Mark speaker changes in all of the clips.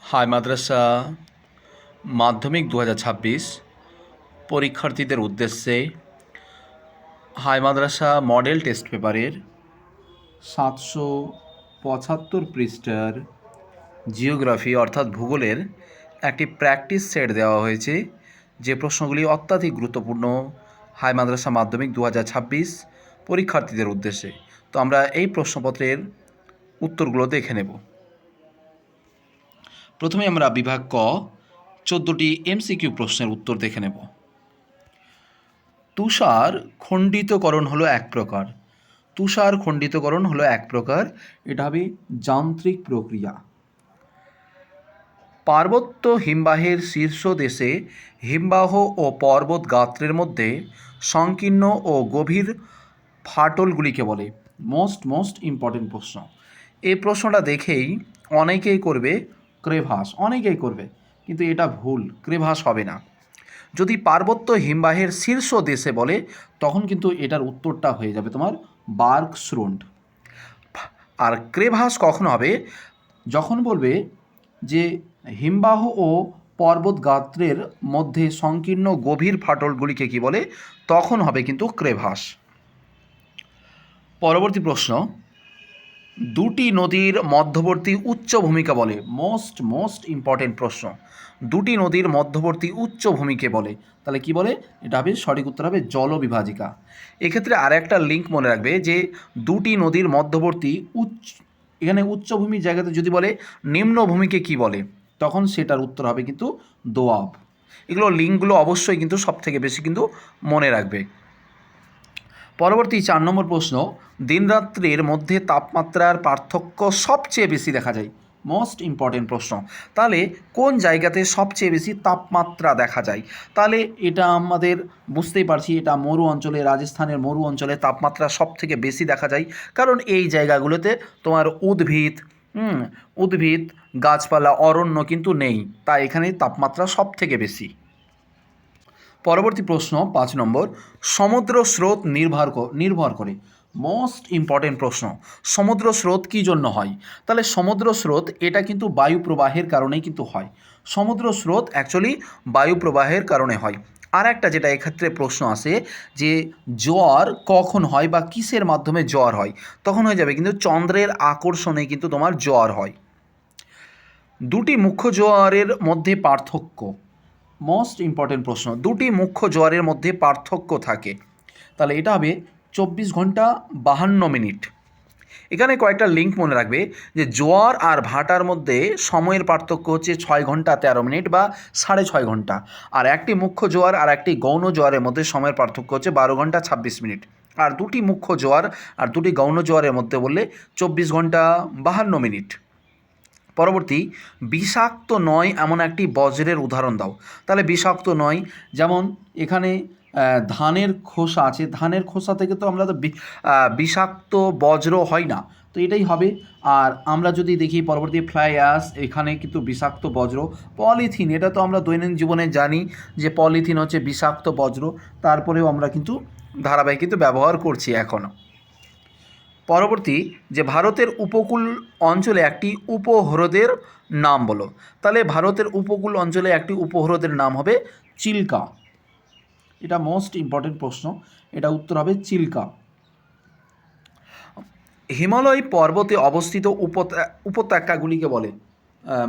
Speaker 1: High মাদ্রাসা মাধ্যমিক 2026 পরীক্ষার্থীদের উদ্দেশ্যে হাই মাদ্রাসা মডেল টেস্ট পেপারের 775 পৃষ্ঠার জিওগ্রাফি অর্থাৎ ভূগোলের একটি প্র্যাকটিস সেট দেওয়া হয়েছে, যে প্রশ্নগুলি অত্যাধিক গুরুত্বপূর্ণ হাই মাদ্রাসা মাধ্যমিক 2026 পরীক্ষার্থীদের উদ্দেশ্যে। তো আমরা এই প্রশ্নপত্রের উত্তরগুলো দেখে নেব। প্রথমে আমরা বিভাগ ক 14টি এমসিকিউ প্রশ্নের উত্তর দেখে নেব। তুষার খণ্ডিতকরণ হলো এক প্রকার। তুষার খণ্ডিতকরণ হলো এক প্রকার, এটা হবে যান্ত্রিক প্রক্রিয়া। পার্বত্য হিমবাহের শীর্ষ দেশে হিমবাহ ও পর্বত গাত্রের মধ্যে সংকীর্ণ ও গভীর ফাটলগুলিকে বলে। মোস্ট ইম্পর্টেন্ট প্রশ্ন। এই প্রশ্নটা দেখেই অনেকেই করবে ক্রেভাস, অনেকেই করবে, কিন্তু এটা ভুল, ক্রেভাস হবে না। যদি পার্বত্য হিমবাহের শীর্ষ দেশে বলে তখন কিন্তু এটার উত্তরটা হয়ে যাবে তোমার বার্গস্রুন্ড। আর ক্রেভাস কখন হবে? যখন বলবে যে হিমবাহ ও পর্বত গাত্রের মধ্যে সংকীর্ণ গভীর ফাটলগুলিকে কি বলে, তখন হবে কিন্তু ক্রেভাস। পরবর্তী প্রশ্ন, দুটি নদীর মধ্যবর্তী উচ্চভূমিকে বলে। মোস্ট ইম্পর্টেন্ট প্রশ্ন। দুটি নদীর মধ্যবর্তী উচ্চভূমিকে বলে, তাহলে কি বলে? এটা হবে সঠিক উত্তর হবে জলবিভাজিকা। এক্ষেত্রে আর একটা লিঙ্ক মনে রাখবে যে দুটি নদীর মধ্যবর্তী এখানে উচ্চভূমির জায়গাতে যদি বলে নিম্নভূমিকে কি বলে, তখন সেটার উত্তর হবে কিন্তু দোআব। এগুলো লিঙ্কগুলো অবশ্যই কিন্তু সব থেকে বেশি কিন্তু মনে রাখবে। পরবর্তী 4 নম্বর প্রশ্ন, দিনরাত্রির মধ্যে তাপমাত্রার পার্থক্য সবচেয়ে বেশি দেখা যায়। মোস্ট ইম্পর্টেন্ট প্রশ্ন। তাহলে কোন জায়গাতে সবচেয়ে বেশি তাপমাত্রা দেখা যায়? তাহলে এটা আমাদের বুঝতেই পারছি, এটা মরু অঞ্চলে, রাজস্থানের মরু অঞ্চলে তাপমাত্রা সব থেকে বেশি দেখা যায়, কারণ এই জায়গাগুলোতে তোমার উদ্ভিদ গাছপালা অরণ্য কিন্তু নেই, তাই এখানে তাপমাত্রা সব থেকে বেশি। পরবর্তী প্রশ্ন 5 নম্বর, সমুদ্র স্রোত নির্ভর করে। মোস্ট ইম্পর্টেন্ট প্রশ্ন। সমুদ্র স্রোত কী জন্য হয়? তাহলে সমুদ্র স্রোত এটা কিন্তু বায়ু প্রবাহের কারণেই কিন্তু হয়। সমুদ্র স্রোত অ্যাকচুয়ালি বায়ু প্রবাহের কারণে হয়। আর একটা যেটা এক্ষেত্রে প্রশ্ন আসে যে জোয়ার কখন হয় বা কিসের মাধ্যমে জোয়ার হয়, তখন হয়ে যাবে কিন্তু চন্দ্রের আকর্ষণে কিন্তু তোমার জোয়ার হয়। দুটি মুখ্য জোয়ারের মধ্যে পার্থক্য। মোস্ট ইম্পর্টেন্ট প্রশ্ন। দুটি মুখ্য জোয়ারের মধ্যে পার্থক্য থাকে, তাহলে এটা হবে 24 ঘন্টা 52 মিনিট। এখানে কয়েকটা লিঙ্ক মনে রাখবে যে জোয়ার আর ভাটার মধ্যে সময়ের পার্থক্য হচ্ছে 6 ঘন্টা 13 মিনিট বা 6.5 ঘন্টা, আর একটি মুখ্য জোয়ার আর একটি গৌণ জোয়ারের মধ্যে সময়ের পার্থক্য হচ্ছে 12 ঘন্টা 26 মিনিট। আর দুটি মুখ্য জোয়ার আর দুটি গৌণ জোয়ারের মধ্যে বললে 24 ঘন্টা 52 মিনিট। পরবর্তী, বিষাক্ত নয় এমন একটি বজ্রের উদাহরণ দাও। তাহলে বিষাক্ত নয়, যেমন এখানে ধানের খোসা আছে, ধানের খোসা থেকে তো আমরা তো বিষাক্ত বজ্র হয় না, তো এটাই হবে। আর আমরা যদি দেখি পরবর্তী ফ্লাই অ্যাশ, এখানে কিন্তু বিষাক্ত বজ্র। পলিথিন, এটা তো আমরা দৈনন্দিন জীবনে জানি যে পলিথিন হচ্ছে বিষাক্ত বজ্র, তারপরেও আমরা কিন্তু ধারাবাহিক কিন্তু ব্যবহার করছি এখনও। পরবর্তী, যে ভারতের উপকূল অঞ্চলে একটি উপহ্রদের নাম বলো। তাহলে ভারতের উপকূল অঞ্চলে একটি উপহ্রদের নাম হবে চিল্কা। এটা মোস্ট ইম্পর্টেন্ট প্রশ্ন, এটা উত্তর হবে চিল্কা। হিমালয় পর্বতে অবস্থিত উপত্যকাগুলিকে বলে।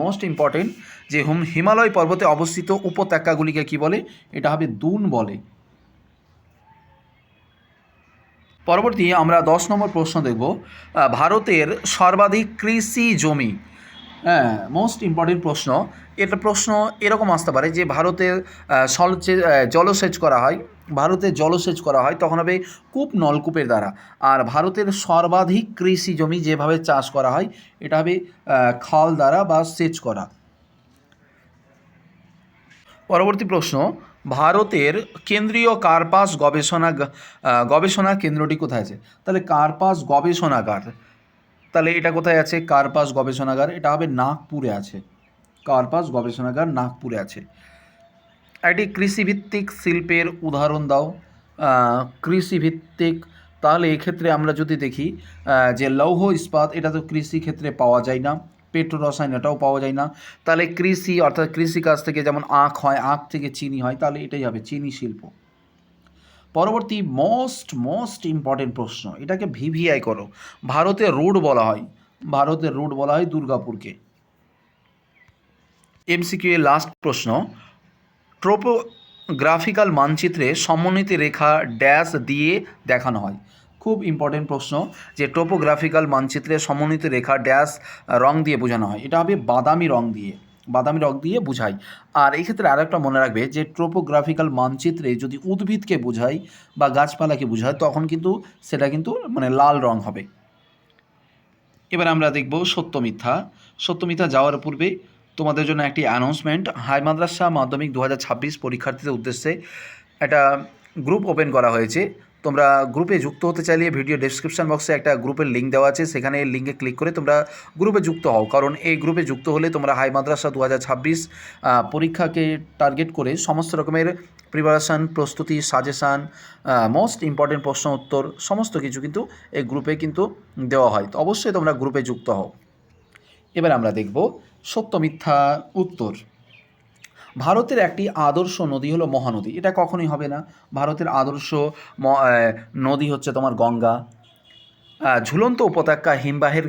Speaker 1: মোস্ট ইম্পর্টেন্ট, যে হিমালয় পর্বতে অবস্থিত উপত্যকাগুলিকে কি বলে? এটা হবে দুন বলে। পরবর্তী আমরা 10 নম্বর প্রশ্ন দেখব, ভারতের সর্বাধিক কৃষি জমি। হ্যাঁ, মোস্ট ইম্পর্টেন্ট প্রশ্ন। এটা প্রশ্ন এরকম আসতে পারে যে ভারতের জলসেচ করা হয়, ভারতে জলসেচ করা হয় তখন হবে কূপ নলকূপের দ্বারা। আর ভারতের সর্বাধিক কৃষি জমি যেভাবে চাষ করা হয় এটা হবে খাল দ্বারা বা সেচ করা। পরবর্তী প্রশ্ন, ভারতের কেন্দ্রীয় কার্পাস গবেষণা কেন্দ্রটি কোথায় আছে? তাহলে কার্পাস গবেষণাগার, তাহলে এটা কোথায় আছে? কার্পাস গবেষণাগার এটা হবে নাগপুরে আছে। কার্পাস গবেষণাগার নাগপুরে আছে। একটি কৃষিভিত্তিক শিল্পের উদাহরণ দাও। কৃষিভিত্তিক, তাহলে এক্ষেত্রে আমরা যদি দেখি যে লৌহ ইস্পাত, এটা তো কৃষি ক্ষেত্রে পাওয়া যায় না। পেট্রো রসায়ন এটাও পাওয়া যায় না। তাহলে কৃষি অর্থাৎ কৃষিকাজ থেকে যেমন আখ হয়, আখ থেকে চিনি হয়, তাহলে এটাই হবে চিনি শিল্প। পরবর্তী মোস্ট ইম্পর্টেন্ট প্রশ্ন, এটাকে ভিভিআই করো। ভারতের রুট বলা হয়, ভারতের রুট বলা হয় দুর্গাপুরকে। এমসিকিউ এর লাস্ট প্রশ্ন, ট্রোপোগ্রাফিক্যাল মানচিত্রে সমন্বিত রেখা ড্যাশ দিয়ে দেখানো হয়। খুব ইম্পর্টেন্ট প্রশ্ন যে ট্রোপোগ্রাফিক্যাল মানচিত্রে সমন্বিত রেখা ড্যাশ রং দিয়ে বোঝানো হয়। এটা হবে বাদামি রং দিয়ে, বাদামি রং দিয়ে বোঝাই। আর এই ক্ষেত্রে আরেকটা মনে রাখবে যে ট্রোপোগ্রাফিক্যাল মানচিত্রে যদি উদ্ভিদকে বোঝায় বা গাছপালাকে বোঝায় তখন কিন্তু সেটা কিন্তু মানে লাল রং হবে। এবার আমরা দেখব সত্য মিথ্যা। সত্য মিথ্যা যাওয়ার পূর্বে তোমাদের জন্য একটি অ্যানাউন্সমেন্ট, হাই মাদ্রাসা মাধ্যমিক 2026 পরীক্ষার্থীদের উদ্দেশ্যে একটা গ্রুপ ওপেন করা হয়েছে। তোমরা গ্রুপে যুক্ত হতে চাইলে ভিডিও ডেসক্রিপশন বক্সে একটা গ্রুপের লিঙ্ক দেওয়া আছে, সেখানে লিঙ্কে ক্লিক করে তোমরা গ্রুপে যুক্ত হও। কারণ এই গ্রুপে যুক্ত হলে তোমরা হাই মাদ্রাসা 2026 পরীক্ষাকে টার্গেট করে সমস্ত রকমের প্রিপারেশান, প্রস্তুতি, সাজেশান, মোস্ট ইম্পর্টেন্ট প্রশ্ন উত্তর সমস্ত কিছু কিন্তু এই গ্রুপে কিন্তু দেওয়া হয়। তো অবশ্যই তোমরা গ্রুপে যুক্ত হও। এবার আমরা দেখব সত্য মিথ্যা উত্তর। ভারতের একটি আদর্শ নদী হলো মহানদী। এটা কখনোই হবে না। ভারতের আদর্শ নদী হচ্ছে তোমার গঙ্গা। ঝুলন্ত উপত্যকা হিমবাহের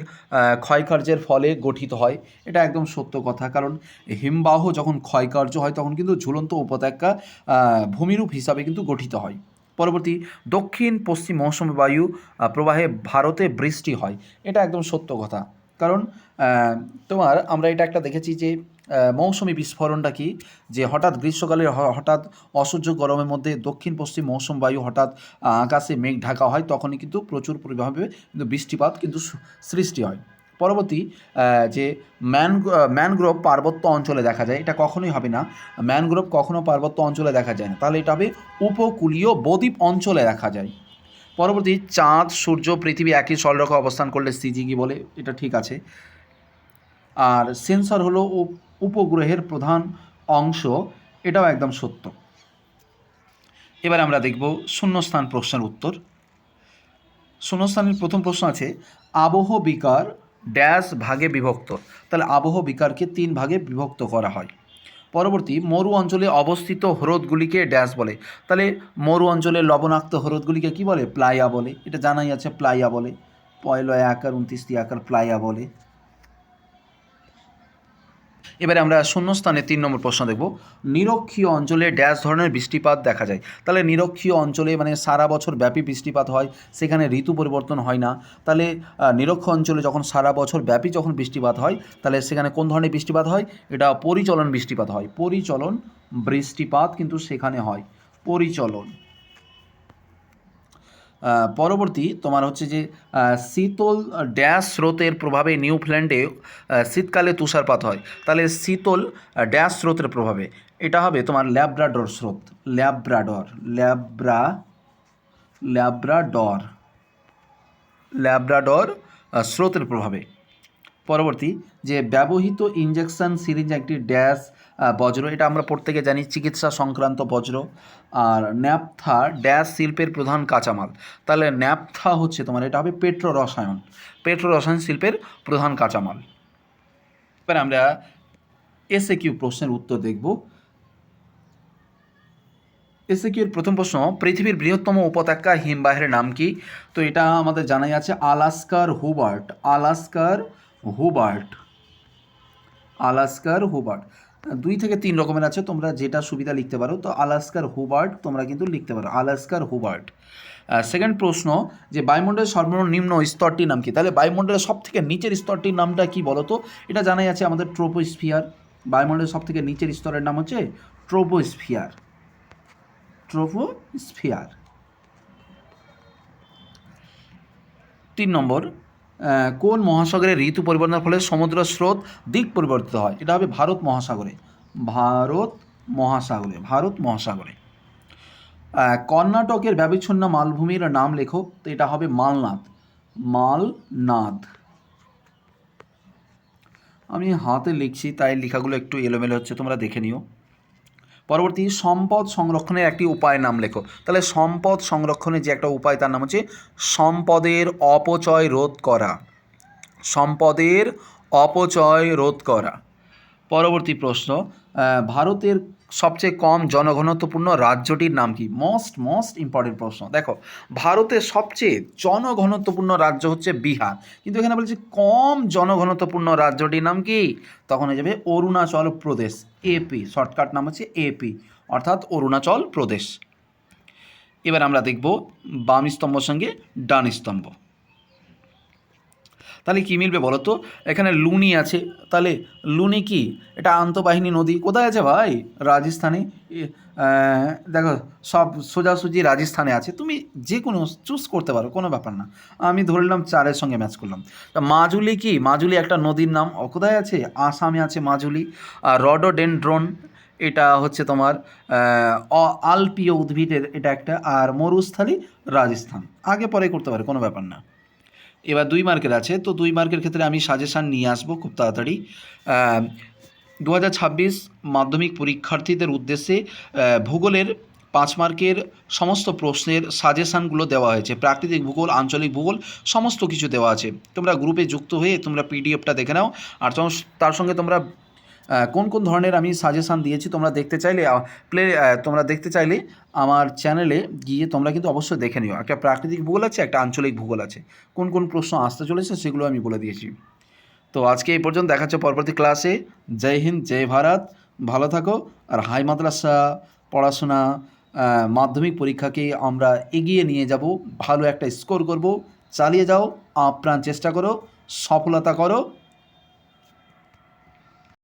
Speaker 1: ক্ষয়কার্যের ফলে গঠিত হয়। এটা একদম সত্য কথা, কারণ হিমবাহ যখন ক্ষয়কার্য হয় তখন কিন্তু ঝুলন্ত উপত্যকা ভূমিরূপ হিসাবে কিন্তু গঠিত হয়। পরবর্তী, দক্ষিণ পশ্চিম মৌসুমী বায়ু প্রবাহে ভারতে বৃষ্টি হয়। এটা একদম সত্য কথা, কারণ তোমার আমরা এটা একটা দেখেছি যে মৌসুমি বিস্ফোরণটা কি, যে হঠাৎ গ্রীষ্মকালে হঠাৎ অসহ্য গরমের মধ্যে দক্ষিণ পশ্চিম মৌসুম বায়ু হঠাৎ আকাশে মেঘ ঢাকা হয়, তখনই কিন্তু প্রচুর পরিমাণে কিন্তু বৃষ্টিপাত কিন্তু সৃষ্টি হয়। পরবর্তী, যে ম্যানগ্রোভ পার্বত্য অঞ্চলে দেখা যায়। এটা কখনোই হবে না, ম্যানগ্রোভ কখনো পার্বত্য অঞ্চলে দেখা যায় না, তাহলে এটা হবে উপকূলীয় বদ্বীপ অঞ্চলে দেখা যায়। পরবর্তী, চাঁদ, সূর্য, পৃথিবী একই সরলরেখা অবস্থান করলে সিজিগি বলে। এটা ঠিক আছে। আর সেন্সর হলো উপগ্রহের প্রধান অংশ। এটাও একদম সত্য। এবার আমরা দেখব শূন্যস্থান প্রশ্নের উত্তর। শূন্যস্থানের প্রথম প্রশ্ন আছে, আবহ বিকার ড্যাশ ভাগে বিভক্ত। তাহলে আবহ বিকারকে 3 ভাগে বিভক্ত করা হয়। পরবর্তী, মরু অঞ্চলে অবস্থিত হ্রদগুলিকে ড্যাশ বলে। তাহলে মরু অঞ্চলের লবণাক্ত হ্রদগুলিকে কি বলে? প্লাইয়া বলে। এটা জানাই আছে, প্লাইয়া বলে। 1 আকার 29 আকার প্লাইয়া বলে। এবারে আমরা শূন্যস্থানে 3 নম্বর প্রশ্ন দেখব, নিরক্ষীয় অঞ্চলে ড্যাশ ধরনের বৃষ্টিপাত দেখা যায়। তাহলে নিরক্ষীয় অঞ্চলে মানে সারা বছর ব্যাপী বৃষ্টিপাত হয়, সেখানে ঋতু পরিবর্তন হয় না। তাহলে নিরক্ষ অঞ্চলে যখন সারা বছর ব্যাপী যখন বৃষ্টিপাত হয়, তাহলে সেখানে কোন ধরনের বৃষ্টিপাত হয়? এটা পরিচলন বৃষ্টিপাত হয়। পরিচলন বৃষ্টিপাত কিন্তু সেখানে হয়, পরিচলন। পরবর্তী তোমার হচ্ছে যে শীতল ড্যাশ স্রোতের প্রভাবে নিউজিল্যান্ডে শীতকালে তুষারপাত হয়। তাহলে শীতল ড্যাশ স্রোতের প্রভাবে এটা হবে তোমার ল্যাব্রাডর স্রোত। ল্যাব্রাডর স্রোতের প্রভাবে। পরবর্তী, যে ব্যবহৃত ইঞ্জেকশন সিরিঞ্জ একটি ড্যাশ বজ্র। এটা আমরা প্রত্যেকে জানি, চিকিৎসা সংক্রান্ত বজ্র। আর ন্যাপথা ড্যাশ শিল্পের প্রধান কাঁচামাল। তাহলে ন্যাপথা হচ্ছে তোমার, এটা হবে পেট্রো রসায়ন শিল্পের প্রধান কাঁচামাল। এবার আমরা এসএকিউ প্রশ্নের উত্তর দেখব। এসএকিউর প্রথম প্রশ্ন, পৃথিবীর বৃহত্তম উপত্যকা হিমবাহের নাম কি? তো এটা আমাদের জানাই আছে, আলাস্কার হুবার্ট। 2 থেকে 3 রকমের আছে, তোমরা যেটা সুবিধা লিখতে পারো। তো আলাস্কার হুবার্ট তোমরা কিন্তু লিখতে পারো, আলাস্কার হুবার্ট। সেকেন্ড প্রশ্ন, যে বায়ুমণ্ডলের সর্বনিম্ন স্তরটির নাম কি? তাহলে বায়ুমণ্ডলের সব থেকে নিচের স্তরটির নামটা কি বলো তো? এটা জানাই আছে আমাদের ট্রোপোস্ফিয়ার। বায়ুমণ্ডলের সব থেকে নিচের স্তরের নাম হচ্ছে ট্রোপোস্ফিয়ার। 3 নম্বর, কোন মহাসাগরে ঋতু পরিবর্তনের ফলে সমুদ্র স্রোত দিক পরিবর্তিত হয়? এটা হবে ভারত মহাসাগরে। কর্ণাটকের ব্যবিচ্ছিন্ন মালভূমির নাম লেখো। তো এটা হবে মালনাদ। আমি হাতে লিখছি তাই লেখাগুলো একটু এলোমেলো হচ্ছে, তোমরা দেখে নিও। পরবর্তী, সম্পদ সংরক্ষণের একটি উপায় নাম লেখো। তাহলে সম্পদ সংরক্ষণের যে একটা উপায়, তার নাম হচ্ছে সম্পদের অপচয় রোধ করা। সম্পদের অপচয় রোধ করা। পরবর্তী প্রশ্ন, ভারতের সবচেয়ে কম জনঘনত্বপূর্ণ রাজ্যটির নাম কি? মোস্ট ইম্পর্টেন্ট প্রশ্ন। দেখো, ভারতের সবচেয়ে জনঘনত্বপূর্ণ রাজ্য হচ্ছে বিহার, কিন্তু এখানে বলছি কম জনঘনত্বপূর্ণ রাজ্যটির নাম কি? তখন হয়ে যাবে অরুণাচল প্রদেশ, এপি, শর্টকাট নাম হচ্ছে এপি, অর্থাৎ অরুণাচল প্রদেশ। এবার আমরা দেখব বাম স্তম্ভর সঙ্গে ডান স্তম্ভ। তাহলে কী মিলবে বলো তো? এখানে লুনি আছে, তাহলে লুনি কি? এটা আন্তঃবাহিনী নদী। কোথায় আছে ভাই? রাজস্থানে। দেখো, সব সোজাসুজি রাজস্থানে আছে, তুমি যে কোনো চুজ করতে পারো, কোনো ব্যাপার না। আমি ধরলাম 4-এর সঙ্গে ম্যাচ করলাম। তা মাজুলি কি? মাজুলি একটা নদীর নাম। কোথায় আছে? আসামে আছে মাজুলি। আর রডোডেনড্রন, এটা হচ্ছে তোমার আলপীয় উদ্ভিদের এটা একটা। আর মরুস্থলী রাজস্থান। আগে পরে করতে পারে, কোনো ব্যাপার না। এবার 2 মার্কের আছে, তো 2 মার্কের ক্ষেত্রে আমি সাজেশান নিয়ে আসবো খুব তাড়াতাড়ি। 2026 মাধ্যমিক পরীক্ষার্থীদের উদ্দেশ্যে ভূগোলের 5 মার্কের সমস্ত প্রশ্নের সাজেশানগুলো দেওয়া হয়েছে। প্রাকৃতিক ভূগোল, আঞ্চলিক ভূগোল সমস্ত কিছু দেওয়া আছে। তোমরা গ্রুপে যুক্ত হয়ে তোমরা পিডিএফটা দেখে নাও। আর তার সঙ্গে তোমরা কোন কোন ধরনের আমি সাজেশান দিয়েছি তোমরা দেখতে চাইলে তোমরা দেখতে চাইলে আমার চ্যানেলে গিয়ে তোমরা কিন্তু অবশ্যই দেখে নিও। একটা প্রাকৃতিক ভূগোল আছে, একটা আঞ্চলিক ভূগোল আছে, কোন কোন প্রশ্ন আসতে চলেছে সেগুলো আমি বলে দিয়েছি। তো আজকে এই পর্যন্ত, দেখা হচ্ছে পরবর্তী ক্লাসে। জয় হিন্দ, জয় ভারত, ভালো থাকো। আর হাই মাদ্রাসা পড়াশোনা, মাধ্যমিক পরীক্ষাকে আমরা এগিয়ে নিয়ে যাব, ভালো একটা স্কোর করব, চালিয়ে যাও, আপ্রাণ চেষ্টা করো, সফলতা করো।